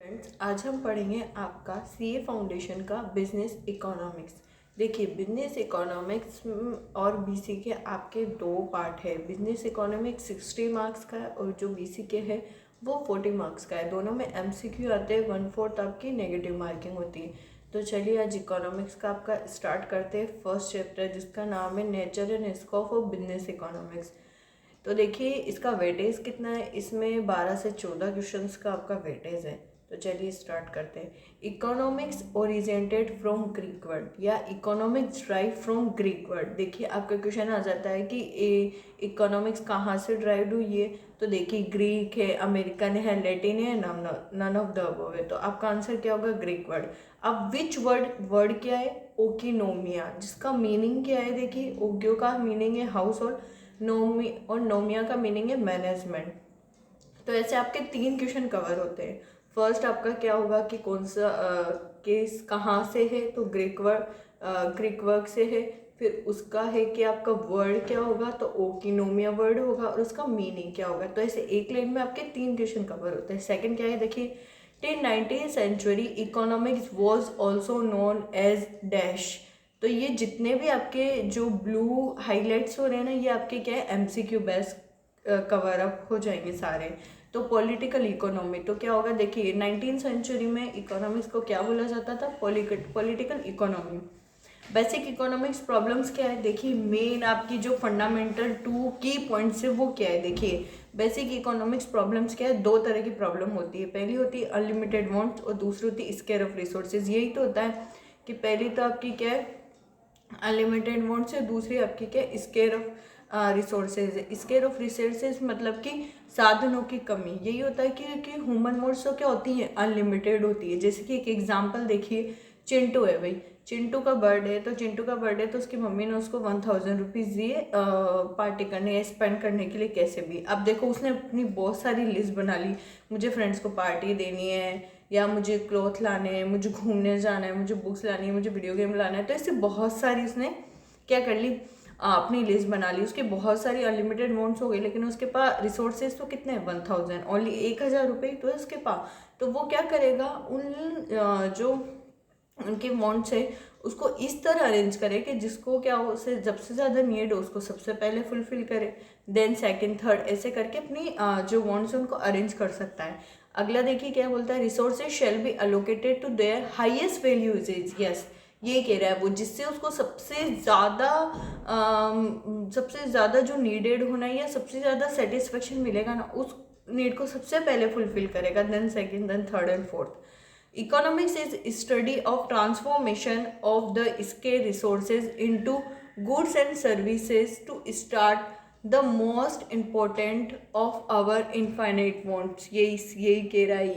Friends, आज हम पढ़ेंगे आपका सीए फाउंडेशन का बिजनेस इकोनॉमिक्स। देखिए, बिजनेस इकोनॉमिक्स और बीसी के आपके दो पार्ट है। बिजनेस इकोनॉमिक्स 60 मार्क्स का है और जो बीसी के है वो 40 मार्क्स का है। दोनों में एमसीक्यू आते हैं, 1/4 आपकी नेगेटिव मार्किंग होती है। तो चलिए आज इकोनॉमिक्स का आपका स्टार्ट करते हैं। फर्स्ट चैप्टर जिसका नाम है nature and scope of business economics. तो देखिए इसका वेटेज कितना है, इसमें 12 से 14 क्वेश्चंस का आपका वेटेज है। तो चलिए स्टार्ट करते हैं। Economics originated from Greek word या economics drive from Greek word. देखिए आपका क्वेश्चन आ जाता है कि इकोनॉमिक्स कहाँ से ड्राइव हुई है। तो देखिए ग्रीक है, अमेरिकन है, लैटिन है, नन ऑफ द अबव है। तो आपका आंसर क्या होगा? Greek word. अब विच वर्ड क्या है? ओकिनोमिया, जिसका मीनिंग क्या है? देखिए ओकियो का मीनिंग है हाउस और नोमिया का मीनिंग है मैनेजमेंट। तो ऐसे आपके 3 क्वेश्चन कवर होते हैं। फर्स्ट आपका क्या होगा कि कौन सा केस कहाँ से है, तो ग्रीक वर्ड से है। फिर उसका है कि आपका वर्ड क्या होगा, तो ओकिनोमिया वर्ड होगा, और उसका मीनिंग क्या होगा। तो ऐसे एक लाइन में आपके 3 क्वेश्चन कवर होते हैं। सेकंड क्या है? देखिए, till 19th century economics was also known as dash. तो ये जितने भी आपके जो ब्लू हाईलाइट्स हो रहे हैं ना, ये आपके क्या है? एमसीक्यू बेस्ड कवर अप हो जाएंगे सारे। तो पॉलिटिकल इकोनॉमी तो क्या होगा? देखिए 19th सेंचुरी में इकोनॉमिक्स को क्या बोला जाता था? Political economy. Basic economics problems क्या है? देखिए मेन आपकी जो फंडामेंटल 2 की पॉइंट्स है वो क्या है? देखिए बेसिक इकोनॉमिक्स प्रॉब्लम्स क्या है? 2 तरह की प्रॉब्लम होती है। पहली होती है अनलिमिटेड वांट्स और दूसरी होती है स्केयर ऑफ रिसोर्सेज। यही तो होता है कि पहली तो आपकी क्या है? अनलिमिटेड वांट्स है, दूसरी आपकी क्या है? स्केयर ऑफ रिसोर्सेज है। स्केयर ऑफ रिसोर्सेज मतलब कि साधनों की कमी। यही होता है कि ह्यूमन मोड्स तो क्या होती है? अनलिमिटेड होती है। जैसे कि एक एग्जांपल देखिए, चिंटू है भाई, चिंटू का बर्थडे है। तो चिंटू का बर्थडे तो उसकी मम्मी ने उसको 1000 रुपीज़ दिए पार्टी करने या स्पेंड करने के लिए कैसे भी। अब देखो उसने अपनी बहुत सारी लिस्ट बना ली, मुझे फ्रेंड्स को पार्टी देनी है, या मुझे क्लॉथ लाने हैं, मुझे घूमने जाना है, मुझे बुक्स लानी है, मुझे वीडियो गेम लाना है। तो ऐसे बहुत सारी उसने क्या कर ली? अपनी लिस्ट बना ली। उसके बहुत सारी अनलिमिटेड अमाउंट्स हो गई, लेकिन उसके पास रिसोर्सेज तो कितने हैं? 1000, ओनली 1000 रुपये तो है उसके पास। तो वो क्या करेगा? उन जो उनके अमाउंट्स है उसको इस तरह अरेंज करे कि जिसको क्या हो, उसे सबसे ज़्यादा नीड हो उसको सबसे पहले फुलफिल करे, देन सेकंड थर्ड, ऐसे करके अपनी जो वांट्स है उनको अरेंज कर सकता है। अगला देखिए क्या बोलता है? Resources shall be allocated to their highest value usages. Yes, ये कह रहा है वो, जिससे उसको सबसे ज़्यादा जो नीडेड होना है या सबसे ज़्यादा सेटिस्फेक्शन मिलेगा ना, उस नीड को सबसे पहले फुलफिल करेगा, then second, then third and fourth. Economics is study of transformation of the scarce resources into goods and services to start the most important of our infinite wants। यही कह रहा है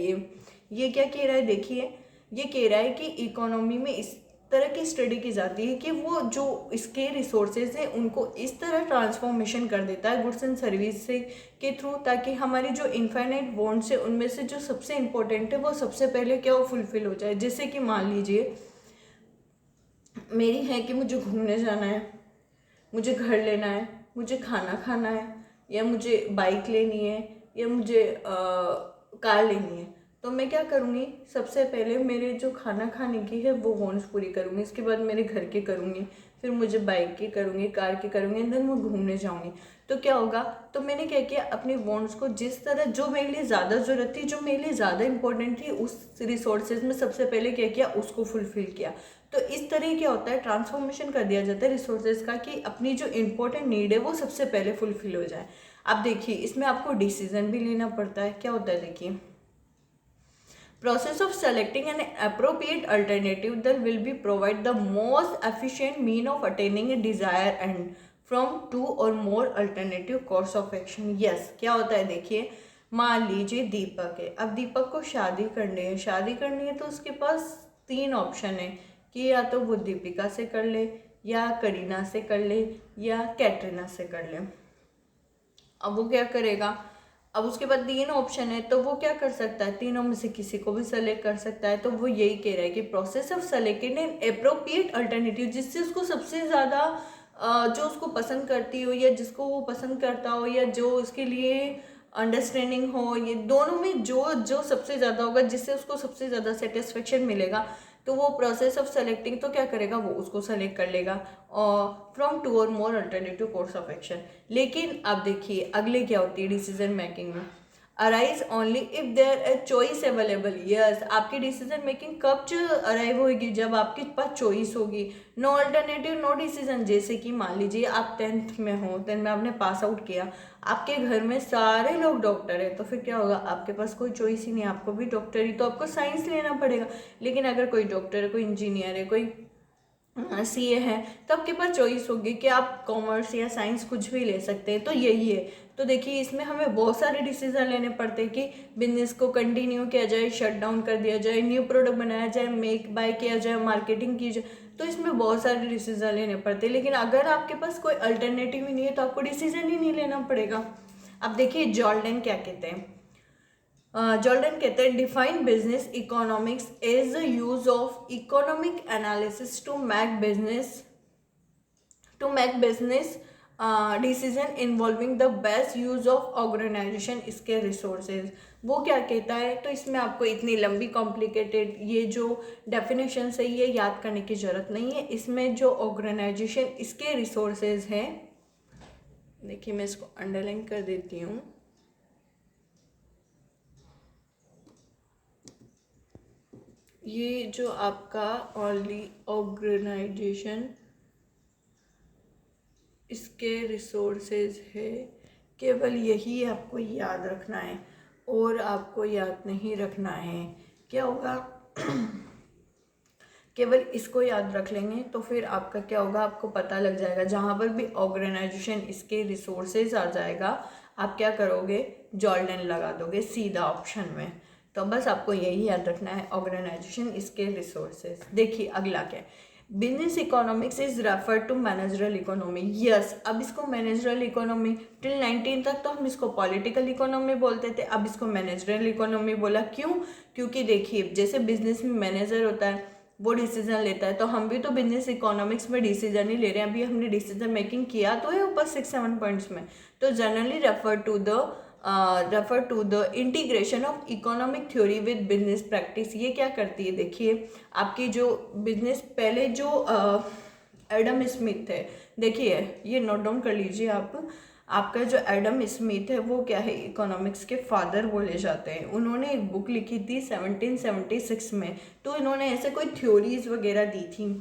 ये क्या कह रहा है? देखिए ये कह रहा है कि इकोनॉमी में इस तरह की स्टडी की जाती है कि वो जो इसके रिसोर्सेज हैं उनको इस तरह ट्रांसफॉर्मेशन कर देता है गुड्स एंड सर्विस से के थ्रू, ताकि हमारी जो इनफाइनाइट वांट्स है उनमें से जो सबसे इम्पोर्टेंट है वो सबसे पहले क्या हो? फुलफिल हो जाए। जैसे कि मान लीजिए मेरी है कि मुझे घूमने जाना है, मुझे घर लेना है, मुझे खाना खाना है, या मुझे बाइक लेनी है, या मुझे कार लेनी है। तो मैं क्या करूँगी? सबसे पहले मेरे जो खाना खाने की है वो वांट्स पूरी करूँगी, इसके बाद मेरे घर के करूँगी, फिर मुझे बाइक की करूँगी, कार की करूँगी, एंड देन मैं घूमने जाऊँगी। तो क्या होगा? तो मैंने क्या किया? अपने वांट्स को जिस तरह जो मेरे लिए ज़्यादा ज़रूरत थी, जो मेरे लिए ज़्यादा इंपॉर्टेंट थी, उस रिसोर्सेज में सबसे पहले क्या किया? उसको फुलफिल किया। तो इस तरह क्या होता है? ट्रांसफॉर्मेशन कर दिया जाता है रिसोर्सेज का कि अपनी जो इंपॉर्टेंट नीड है वो सबसे पहले फुलफिल हो जाए। अब देखिए इसमें आपको डिसीजन भी लेना पड़ता है। क्या होता है? देखिए, process of selecting an appropriate alternative that will be provide the most efficient mean of attaining a desired end from 2 or more alternative course of action। yes, क्या होता है? देखिए मान लीजिए दीपक है। अब दीपक को शादी करनी है तो उसके पास 3 ऑप्शन है कि या तो वो दीपिका से कर ले, या करीना से कर ले, या कैटरीना से कर ले। अब वो क्या करेगा? अब उसके बाद 3 ऑप्शन है, तो वो क्या कर सकता है? तीनों में से किसी को भी सेलेक्ट कर सकता है। तो वो यही कह रहा है कि process of selecting an appropriate alternative, जिससे उसको सबसे ज़्यादा जो उसको पसंद करती हो, या जिसको वो पसंद करता हो, या जो उसके लिए अंडरस्टैंडिंग हो, ये दोनों में जो जो सबसे ज़्यादा होगा, जिससे उसको सबसे ज़्यादा सेटिस्फेक्शन मिलेगा, तो वो प्रोसेस ऑफ सेलेक्टिंग तो क्या करेगा, वो उसको सेलेक्ट कर लेगा और from two or more alternative course of action. लेकिन अब देखिए अगले क्या होती है डिसीजन मेकिंग में, arise only if there a choice available. Yes, आपकी डिसीजन मेकिंग कब अराइव होगी, जब आपके पास चॉइस होगी। No alternative no decision. जैसे कि मान लीजिए आप 10th में हो, 10th में आपने पास आउट किया, आपके घर में सारे लोग डॉक्टर है, तो फिर क्या होगा, आपके पास कोई चॉइस ही नहीं, आपको भी डॉक्टर ही, तो आपको साइंस लेना पड़ेगा। लेकिन अगर कोई डॉक्टर है, कोई इंजीनियर है, कोई सीए है, तो आपके पास चॉइस होगी कि आप कॉमर्स या साइंस कुछ भी ले सकते हैं। तो यही है। तो देखिए इसमें हमें बहुत सारे डिसीजन लेने पड़ते हैं कि बिजनेस को कंटिन्यू किया जाए, शट डाउन कर दिया जाए, न्यू प्रोडक्ट बनाया जाए, मेक बाय किया जाए, मार्केटिंग की जाए। तो इसमें बहुत सारे डिसीजन लेने पड़ते हैं। लेकिन अगर आपके पास कोई अल्टरनेटिव ही नहीं है तो आपको डिसीजन ही नहीं लेना पड़ेगा। अब देखिए जॉर्डन क्या कहते हैं, जॉर्डन कहते हैं define business economics is the use of economic analysis to make business decision involving the best use of organisation इसके रिसोर्सेज। वो क्या कहता है, तो इसमें आपको इतनी लंबी कॉम्प्लिकेटेड ये जो डेफिनेशन है ये याद करने की ज़रूरत नहीं है। इसमें जो ऑर्गेनाइजेशन इसके रिसोर्सेज हैं, देखिए मैं इसको अंडरलाइन कर देती हूँ। ये जो आपका ओनली ऑर्गेनाइजेशन इसके रिसोर्सेज है, केवल यही आपको याद रखना है और आपको याद नहीं रखना है। क्या होगा केवल इसको याद रख लेंगे तो फिर आपका क्या होगा, आपको पता लग जाएगा। जहाँ पर भी ऑर्गेनाइजेशन इसके रिसोर्सेज आ जाएगा, आप क्या करोगे, जॉर्डन लगा दोगे सीधा ऑप्शन में। तो बस आपको यही याद रखना है, ऑर्गेनाइजेशन इसके रिसोर्सेज। देखिए अगला क्या है, business economics is refer to managerial economy. Yes, अब इसको मैनेजरल इकोनॉमी, टिल 19 तक तो हम इसको पॉलिटिकल इकोनॉमी बोलते थे, अब इसको मैनेजरल इकोनॉमी बोला। क्यों, क्योंकि देखिए जैसे बिजनेस में मैनेजर होता है, वो डिसीजन लेता है, तो हम भी तो बिजनेस इकोनॉमिक्स में डिसीजन ही ले रहे हैं। अभी हमने डिसीजन मेकिंग किया तो है ऊपर 6-7 पॉइंट्स में। तो generally refer to the integration of economic theory with business practice. ये क्या करती है, देखिए आपकी जो बिजनेस, पहले जो एडम स्मिथ है, देखिए ये नोट डाउन कर लीजिए आप। आपका जो एडम स्मिथ है वो क्या है, इकोनॉमिक्स के फादर बोले जाते हैं। उन्होंने एक बुक लिखी थी 1776 में, तो इन्होंने ऐसे कोई थ्योरीज वगैरह दी थी।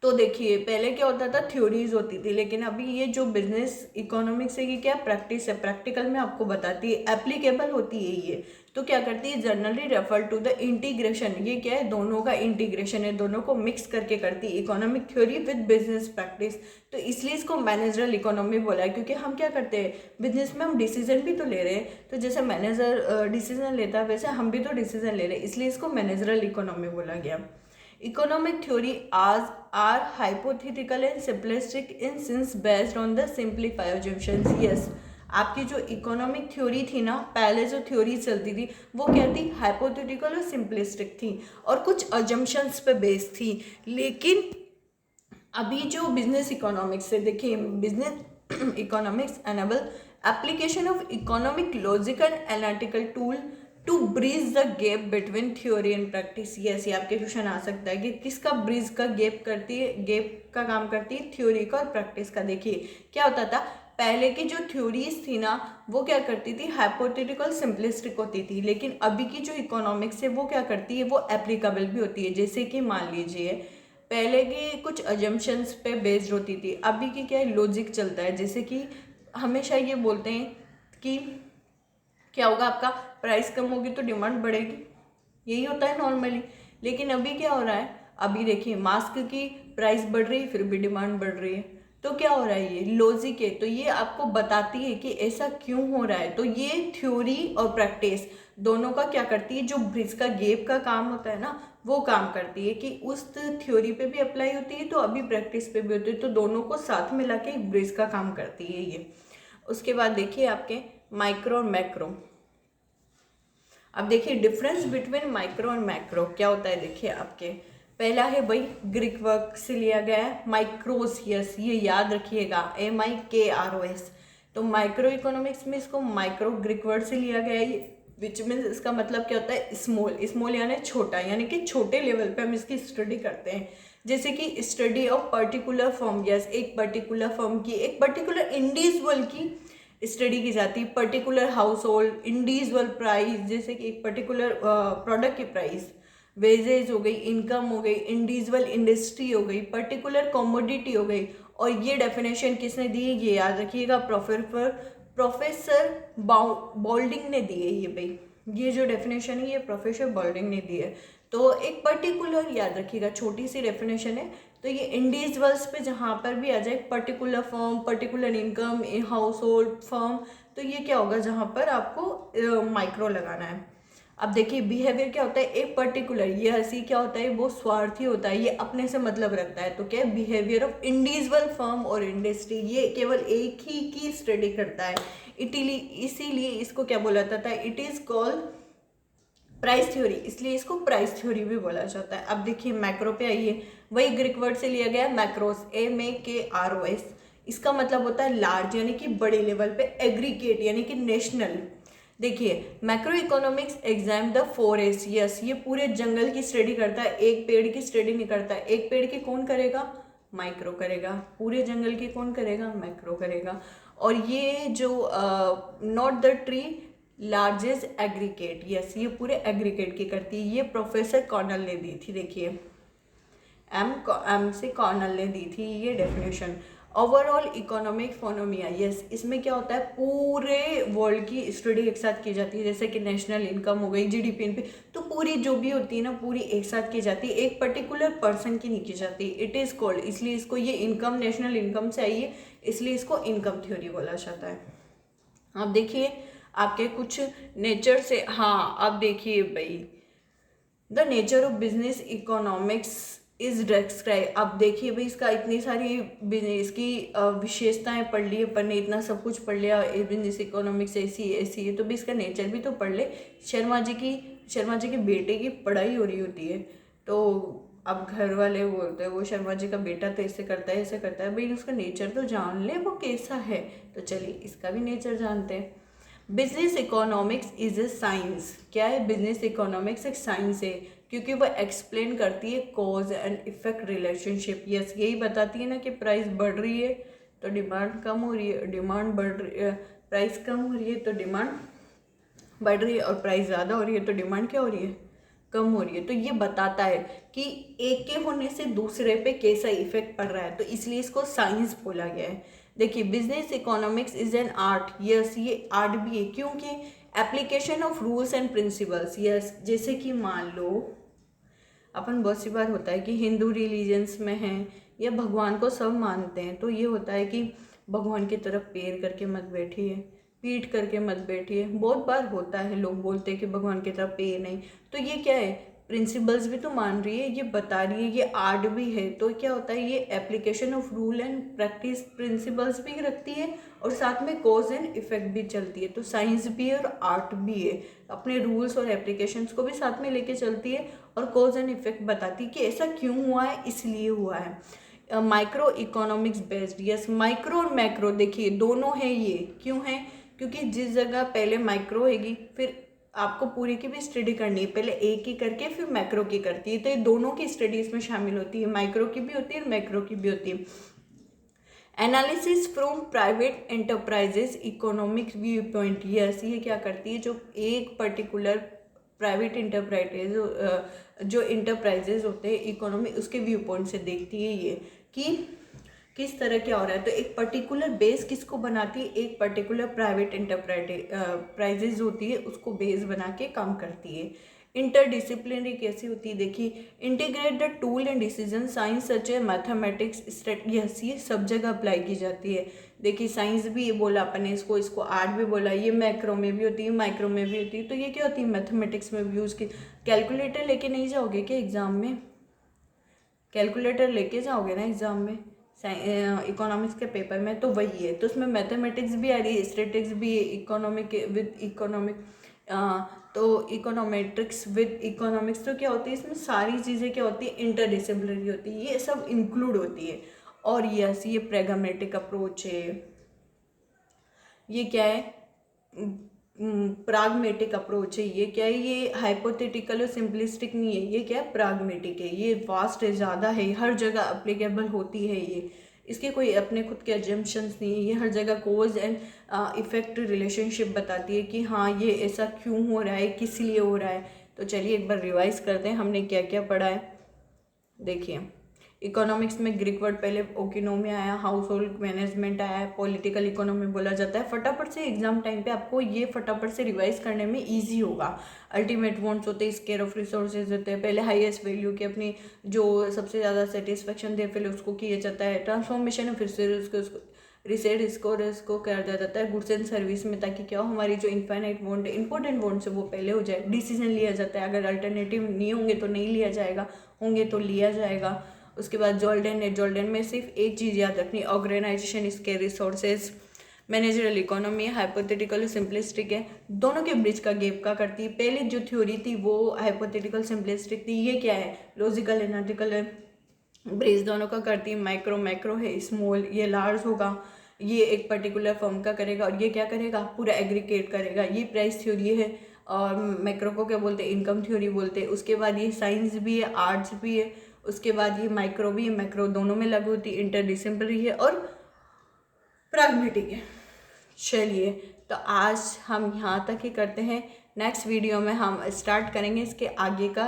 तो देखिए पहले क्या होता था, थ्योरीज होती थी, लेकिन अभी ये जो बिजनेस इकोनॉमिक्स है ये क्या प्रैक्टिस है, प्रैक्टिकल में आपको बताती है, एप्लीकेबल होती है ये। तो क्या करती है, generally refer to the integration, ये क्या है, दोनों का इंटीग्रेशन है, दोनों को मिक्स करके करती है, economic theory with business practice. तो इसलिए इसको मैनेजरल इकोनॉमी बोला है, क्योंकि हम क्या करते हैं बिजनेस में, हम डिसीजन भी तो ले रहे हैं। तो जैसे मैनेजर डिसीजन लेता है वैसे हम भी तो डिसीजन ले रहे हैं, इसलिए इसको मैनेजरल इकोनॉमी बोला गया। Economic theory are hypothetical and simplistic in sense based on the simplified assumptions. Yes, आपकी जो इकोनॉमिक थ्योरी थी ना, पहले जो थ्योरी चलती थी वो क्या थी, हाइपोथेटिकल और सिंपलिस्टिक थी और कुछ अजम्पशंस पे बेस्ड थी। लेकिन अभी जो बिजनेस इकोनॉमिक्स है, देखिए business economics enable application of economic logic and analytical tool to bridge the gap between theory and practice. Yes, ये आपके क्वेश्चन आ सकता है कि किसका ब्रिज का गैप करती है, गैप का काम करती है, थ्योरी का और प्रैक्टिस का। देखिए क्या होता था, पहले की जो थ्योरीज थी ना वो क्या करती थी, हाइपोथेटिकल सिंपलिस्टिक होती थी, लेकिन अभी की जो इकोनॉमिक्स है वो क्या करती है, वो एप्लीकेबल भी होती है। जैसे कि मान लीजिए पहले की कुछ अजम्पशंस पे बेस्ड होती थी, अभी की क्या है, लॉजिक चलता है। जैसे कि हमेशा ये बोलते हैं कि क्या होगा, आपका प्राइस कम होगी तो डिमांड बढ़ेगी, यही होता है नॉर्मली। लेकिन अभी क्या हो रहा है, अभी देखिए मास्क की प्राइस बढ़ रही है फिर भी डिमांड बढ़ रही है। तो क्या हो रहा है, ये लॉजिक है। तो ये आपको बताती है कि ऐसा क्यों हो रहा है। तो ये थ्योरी और प्रैक्टिस दोनों का क्या करती है, जो ब्रिज का गैप का काम होता है ना वो काम करती है, कि उस थ्योरी पे भी अप्लाई होती है तो अभी प्रैक्टिस पे भी होती है, तो दोनों को साथ मिला के ब्रिज का काम करती है ये। उसके बाद देखिए आपके माइक्रो और मैक्रो। अब देखिए डिफरेंस बिटवीन माइक्रो और मैक्रो क्या होता है, देखिए आपके पहला है भाई ग्रीक वर्ड से लिया गया है माइक्रोस। यस, ये याद रखिएगा, MIKROS। तो माइक्रो इकोनॉमिक्स में इसको माइक्रो ग्रीक वर्ड से लिया गया है, विच मीन्स इसका मतलब क्या होता है स्मॉल, स्मॉल यानी छोटा, यानी कि छोटे लेवल पे हम इसकी स्टडी करते हैं। जैसे कि study of particular firm, yes एक पर्टिकुलर फर्म की, एक पर्टिकुलर इंडिविजुअल की स्टडी की जाती है, particular house hold, individual price, जैसे कि एक पर्टिकुलर प्रोडक्ट की प्राइस, वेजेज हो गई, इनकम हो गई, इंडिविजुअल इंडस्ट्री हो गई, पर्टिकुलर कमोडिटी हो गई। और ये डेफिनेशन किसने दी है, ये याद रखिएगा प्रोफेसर बॉल्डिंग ने दी है। ये भाई ये जो डेफिनेशन है ये प्रोफेसर बॉल्डिंग ने दी है। तो एक पर्टिकुलर, याद रखिएगा छोटी सी डेफिनेशन है, तो ये इंडिविजुअल्स पे जहाँ पर भी आ जाए, particular firm, particular income, house hold firm, तो ये क्या होगा जहाँ पर आपको माइक्रो लगाना है। अब देखिए बिहेवियर क्या होता है, एक पर्टिकुलर, ये हंसी क्या होता है, वो स्वार्थी होता है, ये अपने से मतलब रखता है। तो क्या है, बिहेवियर ऑफ इंडिविजुअल फर्म और इंडस्ट्री, ये केवल एक ही की स्टडी करता है। इसीलिए इसको क्या बोला जाता है, it is called price theory, इसलिए इसको प्राइस थ्योरी भी बोला जाता है। अब देखिए मैक्रो पे आइए, वही ग्रीक वर्ड से लिया गया मैक्रोस, MAKROS। इसका मतलब होता है लार्ज, यानी कि बड़े लेवल पे, एग्रीगेट यानी कि नेशनल। देखिए macro economics exam the forest, yes ये पूरे जंगल की स्टडी करता है, एक पेड़ की स्टडी नहीं करता है। एक पेड़ की कौन करेगा, माइक्रो करेगा। पूरे जंगल की कौन करेगा, मैक्रो करेगा। और ये जो not the tree largest aggregate, yes ये पूरे एग्रीगेट की करती है। ये प्रोफेसर कॉर्नल ने दी थी, देखिए एम से कॉर्नल ने दी थी ये डेफिनेशन। ओवरऑल इकोनॉमिक फोनोमिया, यस इसमें क्या होता है, पूरे वर्ल्ड की स्टडी एक साथ की जाती है, जैसे कि नेशनल इनकम हो गई, GDP पे, तो पूरी जो भी होती है ना पूरी एक साथ की जाती है, एक पर्टिकुलर पर्सन की नहीं की जाती। इट इज़ कॉल्ड, इसलिए इसको ये इनकम नेशनल इनकम से आई है, इसलिए इसको इनकम थ्योरी बोला जाता है। अब देखिए आपके कुछ नेचर से, हाँ अब देखिए भाई the nature of business economics is describe. अब देखिए भाई इसका इतनी सारी बिजनेस की विशेषताएं पढ़ ली, अपन ने इतना सब कुछ पढ़ लिया, बिजनेस इकोनॉमिक्स ऐसी ऐसी है, तो भी इसका नेचर भी तो पढ़ ले। शर्मा जी के बेटे की पढ़ाई हो रही होती है, तो अब घर वाले बोलते हैं वो शर्मा जी का बेटा तो ऐसे करता है ऐसे करता है, भाई उसका नेचर तो जान ले वो कैसा है। तो चलिए इसका भी नेचर जानते हैं। Business economics is a science, क्या है, बिजनेस इकोनॉमिक्स एक साइंस है, क्योंकि वह एक्सप्लेन करती है cause and effect relationship. Yes यही बताती है ना कि प्राइस बढ़ रही है तो डिमांड कम हो रही है, डिमांड बढ़ रही है, प्राइस कम हो रही है तो डिमांड बढ़ रही है, और प्राइस ज़्यादा हो रही है तो डिमांड क्या हो रही है, कम हो रही है। तो ये बताता है कि एक के होने से दूसरे पे कैसा इफेक्ट पड़ रहा है, तो इसलिए इसको साइंस बोला गया है। देखिए business economics is an art, yes ये आर्ट भी है, क्योंकि application of rules and principles, yes जैसे कि मान लो अपन बहुत सी बार होता है कि हिंदू रिलीजन्स में हैं या भगवान को सब मानते हैं, तो ये होता है कि भगवान की तरफ पैर करके मत बैठिए, पीठ करके मत बैठिए। बहुत बार होता है लोग बोलते हैं कि भगवान की तरफ पैर नहीं, तो ये क्या है, प्रिंसिपल्स भी तो मान रही है, ये बता रही है, ये आर्ट भी है। तो क्या होता है, ये application of rule and practice principles भी रखती है और साथ में कॉज एंड इफेक्ट भी चलती है। तो साइंस भी है और आर्ट भी है, अपने रूल्स और एप्लीकेशंस को भी साथ में लेके चलती है और कॉज एंड इफेक्ट बताती है कि ऐसा क्यों हुआ है, इसलिए हुआ है। Micro economics based, yes micro और मैक्रो देखिए दोनों है, ये क्यों है, क्योंकि जिस जगह पहले माइक्रो होगी फिर आपको पूरी की भी स्टडी करनी है, पहले एक की करके फिर मैक्रो की करती है, तो ये दोनों की स्टडी इसमें शामिल होती है, माइक्रो की भी होती है और मैक्रो की भी होती है। Analysis from private enterprises economic view point, yes ये क्या करती है, जो एक पर्टिकुलर प्राइवेट इंटरप्राइजेज जो इंटरप्राइजेज होते हैं इकोनॉमी, उसके व्यू पॉइंट से देखती है ये कि किस तरह क्या हो रहा है। तो एक पर्टिकुलर बेस किसको बनाती है, एक पर्टिकुलर प्राइवेट एंटरप्राइजेज होती है उसको बेस बना के काम करती है। इंटरडिसिप्लिनरी कैसी होती है, देखिए integrate the tool and decision science such A mathematics yes ये सब जगह अप्लाई की जाती है। देखिए साइंस भी ये बोला अपन ने, इसको आर्ट भी बोला, ये मैक्रो में भी होती है माइक्रो में भी होती है। तो ये क्या होती है, मैथमेटिक्स में भी यूज़ की। कैलकुलेटर लेके नहीं जाओगे क्या एग्जाम में, कैलकुलेटर लेके जाओगे ना एग्जाम में इकोनॉमिक्स के पेपर में, तो वही है। तो उसमें मैथमेटिक्स भी आ रही है, स्टैटिक्स भी है, इकोनॉमिक विद इकोनॉमिक, तो इकोनॉमेट्रिक्स विद इकोनॉमिक्स। तो क्या होती है इसमें सारी चीज़ें क्या होती है, इंटरडिसिप्लिनरी होती है, ये सब इंक्लूड होती है। और यस ये प्रैग्मेटिक अप्रोच है। ये क्या है, प्राग्मेटिक अप्रोच है। ये क्या है, ये हाइपोथेटिकल और सिंपलिस्टिक नहीं है, ये क्या है, प्राग्मेटिक है। ये वास्ट है, ज़्यादा है, हर जगह अप्लीकेबल होती है ये। इसके कोई अपने खुद के एजम्पशंस नहीं है। ये हर जगह कोज एंड इफेक्ट रिलेशनशिप बताती है कि हाँ ये ऐसा क्यों हो रहा है, किस लिए हो रहा है। तो चलिए एक बार रिवाइज करते हैं हमने क्या क्या पढ़ा है। देखिए, इकोनॉमिक्स में ग्रीक वर्ड पहले ओकिनोमी आया, हाउस होल्ड मैनेजमेंट आया, पॉलिटिकल इकोनॉमी बोला जाता है। फटाफट से एग्जाम टाइम पे आपको ये फटाफट से रिवाइज करने में इजी होगा। अल्टीमेट वांट्स होते हैं, स्केयर ऑफ रिसोर्सेज होते हैं, पहले हाईएस्ट वैल्यू की अपनी जो सबसे ज़्यादा सेटिस्फेक्शन दे पहले उसको किया जाता है। ट्रांसफॉर्मेशन है, फिर से उसको रिसेट इसको कर दिया जाता है गुड्स एंड सर्विस में, ताकि क्या हो, हमारी जो इनफाइनाइट वांट है, इंपॉर्टेंट वांट्स है, वो पहले हो जाए। डिसीजन लिया जाता है, अगर अल्टरनेटिव नहीं होंगे तो नहीं लिया जाएगा, होंगे तो लिया जाएगा। उसके बाद जोल्डन है, जोल्डन में सिर्फ एक चीज़ याद रखनी, ऑर्गेनाइजेशन इसके रिसोर्सेज। मैनेजरल इकोनॉमी है, हाइपोथेटिकल सिंपलिस्टिक है, दोनों के ब्रिज का गैप का करती है। पहले जो थ्योरी थी वो हाइपोथेटिकल सिंपलिस्टिक थी, ये क्या है, लॉजिकल एनालिटिकल है, ब्रिज दोनों का करती है। माइक्रो मैक्रो है, स्मॉल ये लार्ज होगा, ये एक पर्टिकुलर फर्म का करेगा, और ये क्या करेगा, पूरा एग्रीगेट करेगा। ये प्राइस थ्योरी है, और मैक्रो को क्या बोलते हैं, इनकम थ्योरी बोलते हैं। उसके बाद ये साइंस भी है, आर्ट्स भी है। उसके बाद ये माइक्रो भी है, मैक्रो दोनों में लागू होती है, इंटरडिसिप्लिनरी है और प्राग्मेटिक है। चलिए, तो आज हम यहाँ तक ही करते हैं। नेक्स्ट वीडियो में हम स्टार्ट करेंगे इसके आगे का,